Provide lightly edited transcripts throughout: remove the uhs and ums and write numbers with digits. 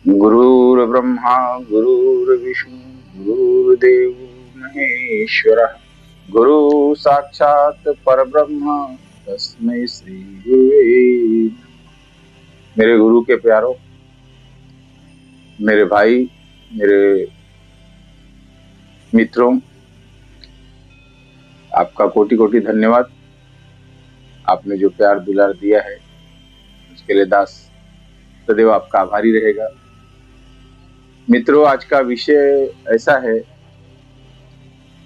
गुरुर्ब्रह्मा गुरुर्विष्णु गुरुर्देव महेश्वरः गुरु साक्षात् परब्रह्म तस्मै श्री गुरुवे नमः। मेरे गुरु के प्यारो, मेरे भाई, मेरे मित्रों, आपका कोटि कोटि धन्यवाद। आपने जो प्यार दुलार दिया है उसके लिए दास सदैव आपका आभारी रहेगा। मित्रों, आज का विषय ऐसा है,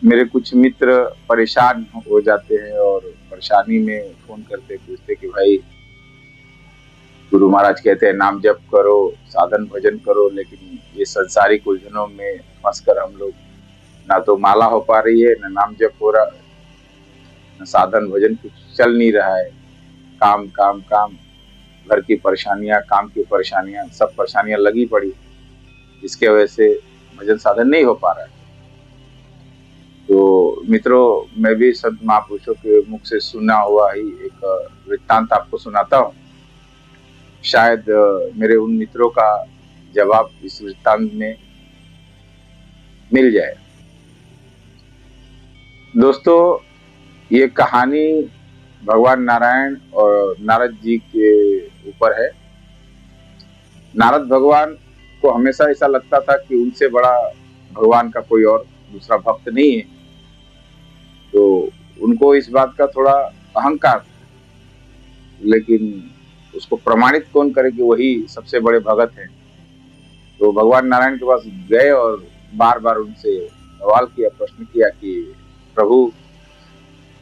मेरे कुछ मित्र परेशान हो जाते हैं और परेशानी में फोन करते पूछते कि भाई, गुरु महाराज कहते हैं नाम जप करो, साधन भजन करो, लेकिन ये संसारिक उलझनों में फंसकर हम लोग ना तो माला हो पा रही है, ना नाम जप हो रहा, ना साधन भजन कुछ चल नहीं रहा है। काम काम काम, घर की परेशानियां, काम की परेशानियां, सब परेशानियां लगी पड़ी, इसके वजह से भजन साधन नहीं हो पा रहा है। तो मित्रों, मैं भी संत महापुरुषों के मुख से सुना हुआ ही एक वृत्तांत आपको सुनाता हूँ। शायद मेरे उन मित्रों का जवाब इस वृत्तांत में मिल जाए। दोस्तों, ये कहानी भगवान नारायण और नारद जी के ऊपर है। नारद भगवान को हमेशा ऐसा लगता था कि उनसे बड़ा भगवान का कोई और दूसरा भक्त नहीं है, तो उनको इस बात का थोड़ा अहंकार था, लेकिन उसको प्रमाणित कौन करे कि वही सबसे बड़े भगत हैं। तो भगवान नारायण के पास गए और बार बार उनसे सवाल किया, प्रश्न किया कि प्रभु,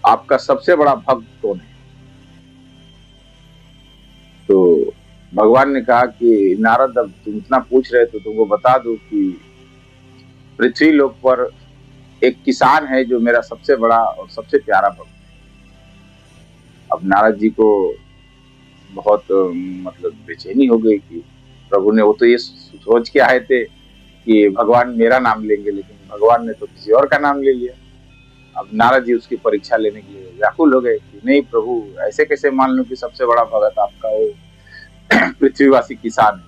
आपका सबसे बड़ा भक्त कौन है। तो भगवान ने कहा कि नारद, अब तुम इतना पूछ रहे तो तुमको बता दूं कि पृथ्वी लोक पर एक किसान है जो मेरा सबसे बड़ा और सबसे प्यारा भक्त है। अब नारद जी को बहुत बेचैनी हो गई कि प्रभु ने, वो तो ये सोच के आए थे कि भगवान मेरा नाम लेंगे, लेकिन भगवान ने तो किसी और का नाम ले लिया। अब नारद जी उसकी परीक्षा लेने के लिए व्याकुल हो गए कि नहीं प्रभु, ऐसे कैसे मान लूं कि सबसे बड़ा भगत आपका वो पृथ्वीवासी किसान है।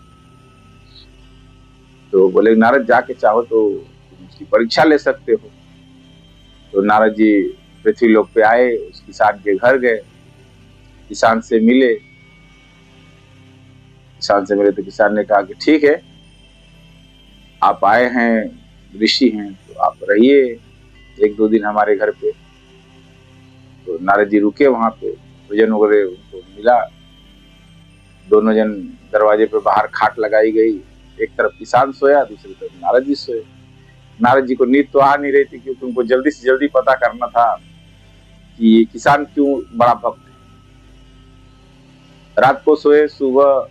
तो बोले नारद, जाके चाहो तो तुम उसकी परीक्षा ले सकते हो। तो नारद जी पृथ्वी लोक पे आए, उस किसान के घर गए, किसान से मिले। तो किसान ने कहा कि ठीक है, आप आए हैं, ऋषि हैं, तो आप रहिए एक दो दिन हमारे घर पे। तो नारद जी रुके वहां पे, भोजन वगैरह उनको मिला। दोनों जन दरवाजे पे बाहर खाट लगाई गई, एक तरफ किसान सोया, दूसरी तरफ नारद जी सोए। नारद जी को नींद तो आ नहीं रही थी, क्योंकि उनको जल्दी से जल्दी पता करना था कि ये किसान क्यों बड़ा भक्त है। रात को सोए, सुबह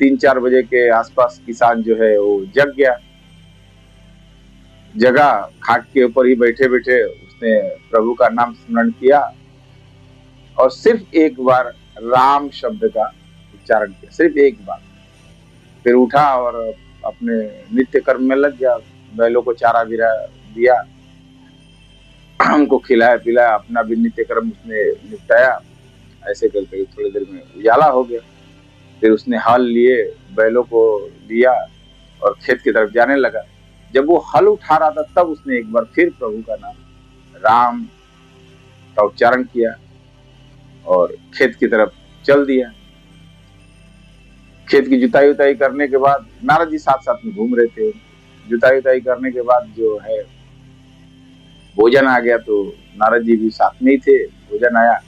3-4 बजे के आसपास किसान जो है वो जग गया। जगा, खाट के ऊपर ही बैठे बैठे उसने प्रभु का नाम स्मरण किया और सिर्फ एक बार राम शब्द का उच्चारण किया, सिर्फ एक बार। फिर उठा और अपने नित्य कर्म में लग गया। बैलों को चारा बिरा दिया, उनको खिलाया पिलाया, अपना भी नित्य कर्म उसने निपटाया। ऐसे करके थोड़ी देर में उजाला हो गया। फिर उसने हल लिए, बैलों को लिया और खेत की तरफ जाने लगा। जब वो हल उठा रहा था, तब उसने एक बार फिर प्रभु का नाम राम का उच्चारण किया और खेत की तरफ चल दिया। खेत की जुताई उताई करने के बाद, नारद जी साथ साथ में घूम रहे थे। जुताई उताई करने के बाद जो है भोजन आ गया, तो नारद जी भी साथ में ही थे। भोजन आया,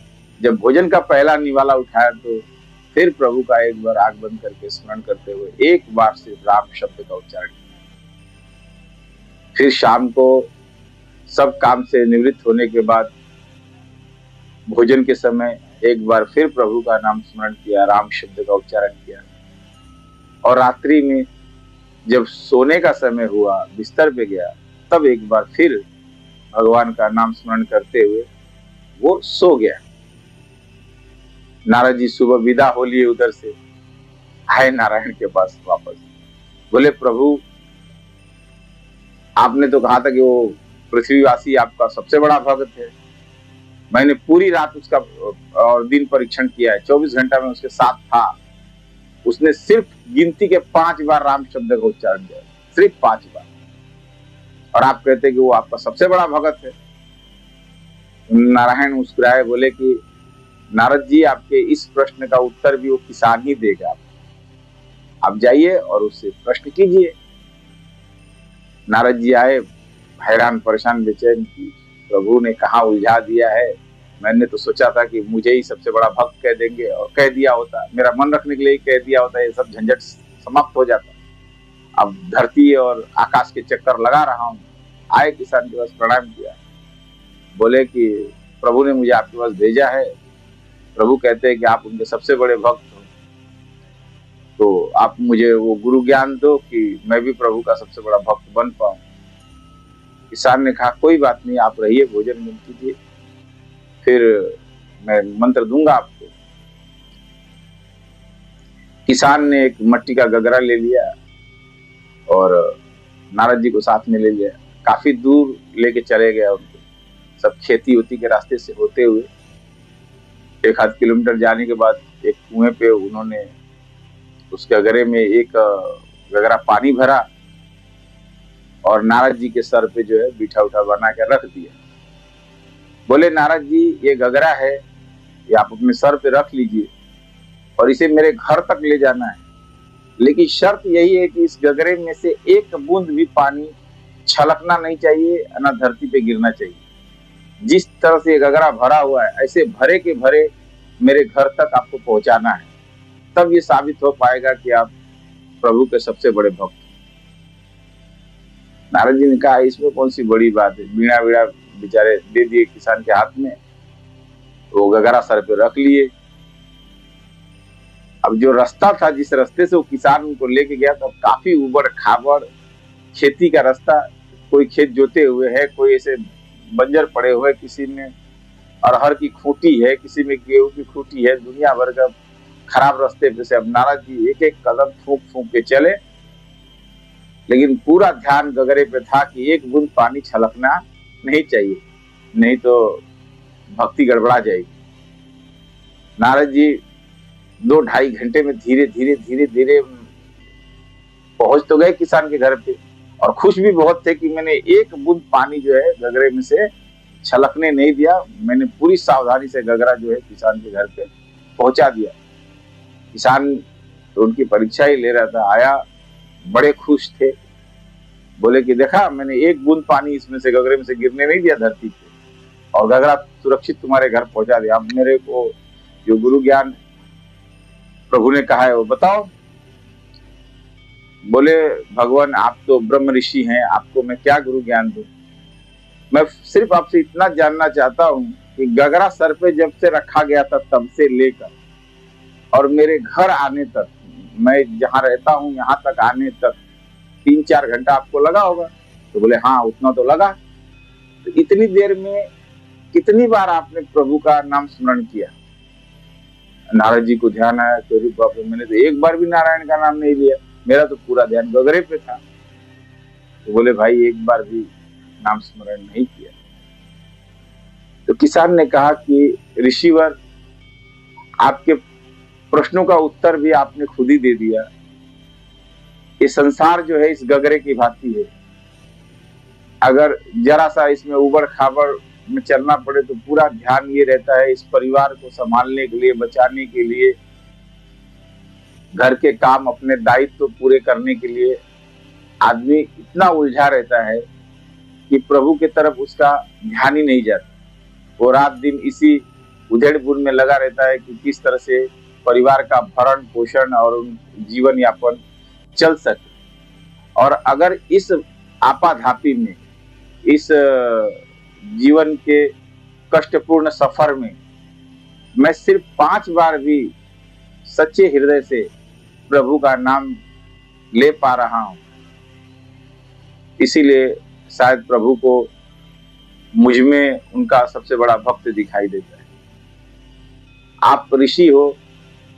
जब भोजन का पहला निवाला उठाया तो फिर प्रभु का एक बार आंख बंद करके स्मरण करते हुए एक बार सिर्फ राम शब्द का उच्चारण किया। फिर शाम को सब काम से निवृत्त होने के बाद भोजन के समय एक बार फिर प्रभु का नाम स्मरण किया, राम शब्द का उच्चारण किया। और रात्रि में जब सोने का समय हुआ, बिस्तर पे गया, तब एक बार फिर भगवान का नाम स्मरण करते हुए वो सो गया। नारद जी सुबह विदा हो लिए उधर से, आए नारायण के पास वापस। बोले प्रभु, आपने तो कहा था कि वो पृथ्वीवासी आपका सबसे बड़ा भक्त है। मैंने पूरी रात उसका और दिन परीक्षण किया है, 24 घंटा में उसके साथ था, उसने सिर्फ गिनती के 5 बार राम शब्द का उच्चारण किया, सिर्फ 5 बार। और आप कहते कि वो आपका सबसे बड़ा भगत है। नारायण मुस्कुराए, बोले कि नारद जी, आपके इस प्रश्न का उत्तर भी वो किसान ही देगा। आप जाइए और उससे प्रश्न कीजिए। नारद जी आए, हैरान परेशान बेचैन कि प्रभु ने कहाँ उलझा दिया है। मैंने तो सोचा था कि मुझे ही सबसे बड़ा भक्त कह देंगे, और कह दिया होता, मेरा मन रखने के लिए कह दिया होता, ये सब झंझट समाप्त हो जाता। अब धरती और आकाश के चक्कर लगा रहा हूँ। आए किसान के पास, प्रणाम किया, बोले कि प्रभु ने मुझे आपके पास भेजा है। प्रभु कहते हैं कि आप उनके सबसे बड़े भक्त हो, तो आप मुझे वो गुरु ज्ञान दो कि मैं भी प्रभु का सबसे बड़ा भक्त बन पाऊं। किसान ने कहा, कोई बात नहीं, आप रहिए, भोजन मिल कीजिए, फिर मैं मंत्र दूंगा आपको। किसान ने एक मट्टी का गगरा ले लिया और नारद जी को साथ में ले लिया। काफी दूर लेके चले गया उनको, सब खेती होती के रास्ते से होते हुए 1-8 किलोमीटर जाने के बाद एक कुएं पे उन्होंने उस गगरे में एक गगरा पानी भरा और नारद जी के सर पे जो है बीठा उठा बना के रख दिया। बोले, नारद जी, ये गगरा है, ये आप अपने सर पे रख लीजिए और इसे मेरे घर तक ले जाना है, लेकिन शर्त यही है कि इस गगरे में से एक बूंद भी पानी छलकना नहीं चाहिए, ना धरती पे गिरना चाहिए। जिस तरह से ये गगरा भरा हुआ है, ऐसे भरे के भरे मेरे घर तक आपको पहुंचाना है, तब ये साबित हो पाएगा कि आप प्रभु के सबसे बड़े भक्त। नारद जी ने कहा, इसमें कौन सी बड़ी बात है। बीड़ा बीड़ा बेचारे दे दिए किसान के हाथ में, वो गगरा सर पे रख लिए। अब जो रास्ता था, जिस रास्ते से वो किसान उनको लेके गया था, काफी उबड़ खाबड़ खेती का रास्ता। कोई खेत जोते हुए है, कोई ऐसे बंजर पड़े हुए, किसी में अरहर की खूंटी है, किसी में गेहूं की खूंटी है, दुनिया भर का खराब रास्ते पे से अब नारद जी एक एक कदम फूंक फूंक के चले, लेकिन पूरा ध्यान गगरे पे था कि एक बूंद पानी छलकना नहीं चाहिए, नहीं तो भक्ति गड़बड़ा जाएगी। नारद जी 2-2.5 घंटे में धीरे धीरे धीरे धीरे पहुंच तो गए किसान के घर पे, और खुश भी बहुत थे कि मैंने एक बूंद पानी जो है गगरे में से छलकने नहीं दिया, मैंने पूरी सावधानी से गगरा जो है किसान के घर पे पहुंचा दिया। किसान तो उनकी परीक्षा ही ले रहा था, आया, बड़े खुश थे, बोले कि देखा, मैंने एक बूंद पानी इसमें से गगरे में से गिरने नहीं दिया धरती पे, और गगरा सुरक्षित तुम्हारे घर पहुंचा दिया। अब मेरे को जो गुरु ज्ञान प्रभु ने कहा है वो बताओ। बोले, भगवान, आप तो ब्रह्म ऋषि हैं, आपको मैं क्या गुरु ज्ञान दूं। मैं सिर्फ आपसे इतना जानना चाहता हूं कि गगरा सर पे जब से रखा गया था तब से लेकर और मेरे घर आने तक, मैं जहां रहता हूं यहाँ तक आने तक 3-4 घंटा आपको लगा होगा। तो बोले, हाँ, उतना तो लगा। तो इतनी देर में कितनी बार आपने प्रभु का नाम स्मरण किया। नारद जी को ध्यान आया, तो बाप रे, मैंने तो एक बार भी नारायण का नाम नहीं लिया, मेरा तो पूरा ध्यान गगरे पे था। तो बोले, भाई, एक बार भी नाम स्मरण नहीं किया। तो किसान ने कहा कि ऋषिवर, आपके प्रश्नों का उत्तर भी आपने खुद ही दे दिया। ये संसार जो है इस गगरे की भांति है, अगर जरा सा इसमें उबड़ खाबड़ में चलना पड़े तो पूरा ध्यान ये रहता है इस परिवार को संभालने के लिए, बचाने के लिए, घर के काम, अपने दायित्व पूरे करने के लिए आदमी इतना उलझा रहता है कि प्रभु की तरफ उसका ध्यान ही नहीं जाता। वो रात दिन इसी उधेड़ बुन में लगा रहता है कि किस तरह से परिवार का भरण पोषण और जीवन यापन चल सके। और अगर इस आपाधापी में, इस जीवन के कष्टपूर्ण सफर में मैं सिर्फ 5 बार भी सच्चे हृदय से प्रभु का नाम ले पा रहा हूं, इसीलिए शायद प्रभु को मुझ में उनका सबसे बड़ा भक्त दिखाई देता है। आप ऋषि हो,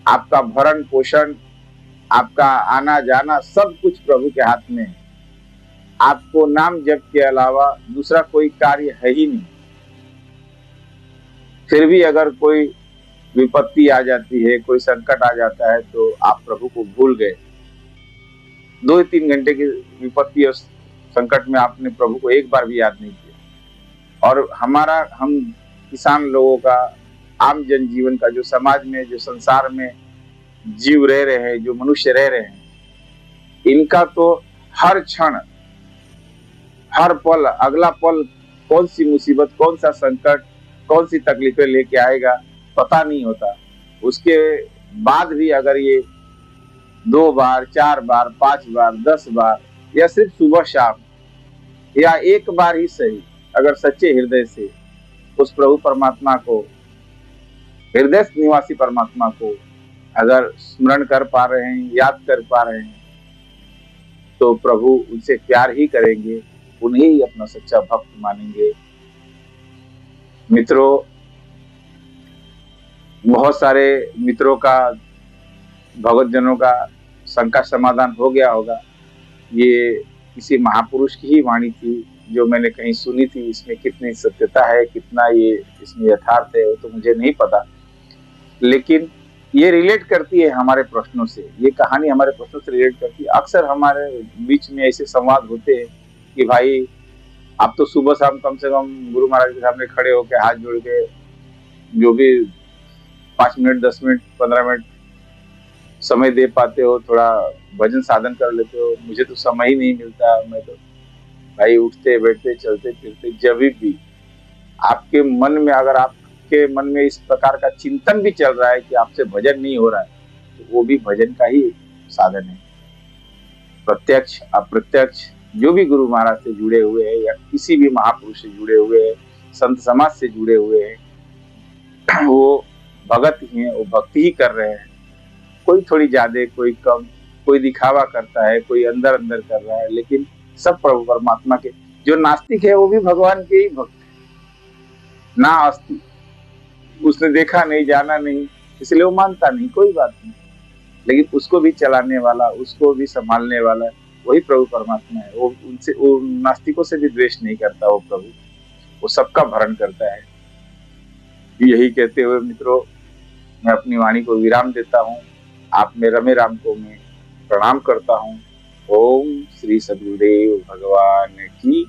आपका भरण पोषण, आपका आना जाना सब कुछ प्रभु के हाथ में है। आपको नाम जप के अलावा दूसरा कोई कार्य है ही नहीं। फिर भी अगर कोई विपत्ति आ जाती है, कोई संकट आ जाता है तो आप प्रभु को भूल गए। 2-3 घंटे की विपत्ति और संकट में आपने प्रभु को एक बार भी याद नहीं किया। और हम किसान लोगों का, आम जनजीवन का, जो समाज में, जो संसार में जीव रह रहे हैं, जो मनुष्य रह रहे हैं, इनका तो हर क्षण, हर पल, अगला पल कौन सी मुसीबत, कौन सा संकट, कौन सी तकलीफें लेके आएगा पता नहीं होता। उसके बाद भी अगर ये 2 बार, 4 बार, 5 बार, 10 बार, या सिर्फ सुबह शाम, या एक बार ही सही, अगर सच्चे हृदय से उस प्रभु परमात्मा को, हृदय निवासी परमात्मा को अगर स्मरण कर पा रहे हैं, याद कर पा रहे हैं, तो प्रभु उनसे प्यार ही करेंगे, उन्हें ही अपना सच्चा भक्त मानेंगे। मित्रों, बहुत सारे मित्रों का, भगवत जनों का शंका समाधान हो गया होगा। ये किसी महापुरुष की ही वाणी थी जो मैंने कहीं सुनी थी। इसमें कितनी सत्यता है, कितना ये इसमें यथार्थ है, वो तो मुझे नहीं पता, लेकिन ये रिलेट करती है हमारे प्रश्नों से। ये कहानी हमारे प्रश्नों से रिलेट करती है। अक्सर हमारे बीच में ऐसे संवाद होते हैं कि भाई आप तो सुबह शाम कम से कम गुरु महाराज के सामने खड़े होकर हाथ जोड़ के जो भी 5 मिनट, 10 मिनट, 15 मिनट समय दे पाते हो, थोड़ा भजन साधन कर लेते हो। मुझे तो समय ही नहीं मिलता। मैं तो भाई उठते बैठते चलते फिरते, जब भी आपके मन में, अगर आपके मन में इस प्रकार का चिंतन भी चल रहा है कि आपसे भजन नहीं हो रहा है, तो वो भी भजन का ही साधन है। प्रत्यक्ष अप्रत्यक्ष जो भी गुरु महाराज से जुड़े हुए हैं, या किसी भी महापुरुष से जुड़े हुए हैं, संत समाज से जुड़े हुए हैं, वो भगत ही हैं, वो भक्ति ही कर रहे हैं। कोई थोड़ी ज्यादा, कोई कम, कोई दिखावा करता है, कोई अंदर अंदर कर रहा है, लेकिन सब प्रभु परमात्मा के। जो नास्तिक है वो भी भगवान के ही भक्त है। ना अस्ति, उसने देखा नहीं, जाना नहीं, इसलिए वो मानता नहीं, कोई बात नहीं, लेकिन उसको भी चलाने वाला, उसको भी संभालने वाला वही प्रभु परमात्मा है। वो नास्तिकों से भी द्वेष नहीं करता। वो प्रभु, वो सबका भरण करता है। यही कहते हुए मित्रों, मैं अपनी वाणी को विराम देता हूँ। आप में रमे राम को मैं प्रणाम करता हूँ। ओम श्री सद्गुरुदेव भगवान की